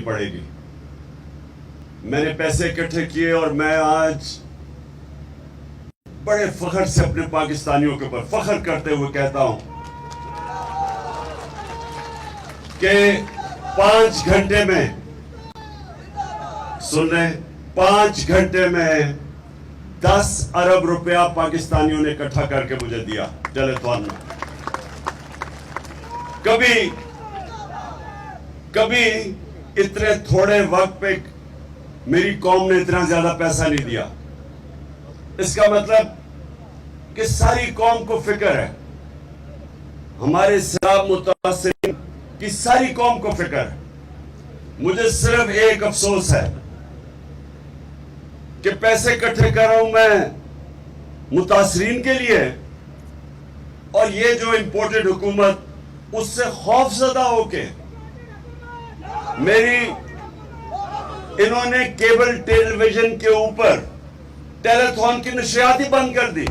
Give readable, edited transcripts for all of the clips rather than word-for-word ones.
پڑے گی. میں نے پیسے اکٹھے کیے اور میں آج بڑے فخر سے اپنے پاکستانیوں کے اوپر فخر کرتے ہوئے کہتا ہوں کہ 5 گھنٹے میں سن رہے 5 گھنٹے میں 10 ارب روپیہ پاکستانیوں نے اکٹھا کر کے مجھے دیا ٹیلیتھون میں. کبھی اتنے تھوڑے وقت پہ میری قوم نے اتنا زیادہ پیسہ نہیں دیا. اس کا مطلب کہ ساری قوم کو فکر ہے, ہمارے سیلاب متاثرین کی ساری قوم کو فکر ہے. مجھے صرف ایک افسوس ہے کہ پیسے اکٹھے کر رہا ہوں میں متاثرین کے لیے, اور یہ جو امپورٹڈ حکومت اس سے خوف زدہ ہو کے انہوں نے کیبل ٹیلی ویژن کے اوپر ٹیلیتھون کی نشریات ہی بند کر دی.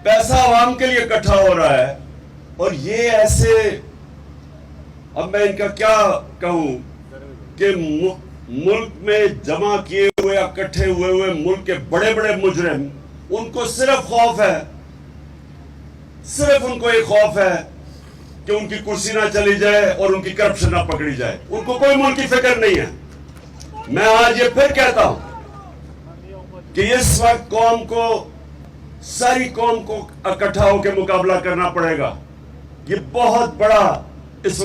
پیسہ عوام کے لیے اکٹھا ہو رہا ہے, اور یہ ایسے, اب میں ان کا کیا کہوں کہ ملک میں جمع کیے ہوئے اکٹھے ہوئے ملک کے بڑے بڑے مجرم, ان کو صرف خوف ہے, صرف ان کو ایک خوف ہے کہ ان کی کرسی نہ چلی جائے اور ان کی کرپشن نہ پکڑی جائے. ان کو کوئی ملک کی فکر نہیں ہے. میں آج یہ پھر کہتا ہوں کہ اس وقت ساری قوم کو اکٹھا ہو کے مقابلہ کرنا پڑے گا. یہ بہت بڑا اس وقت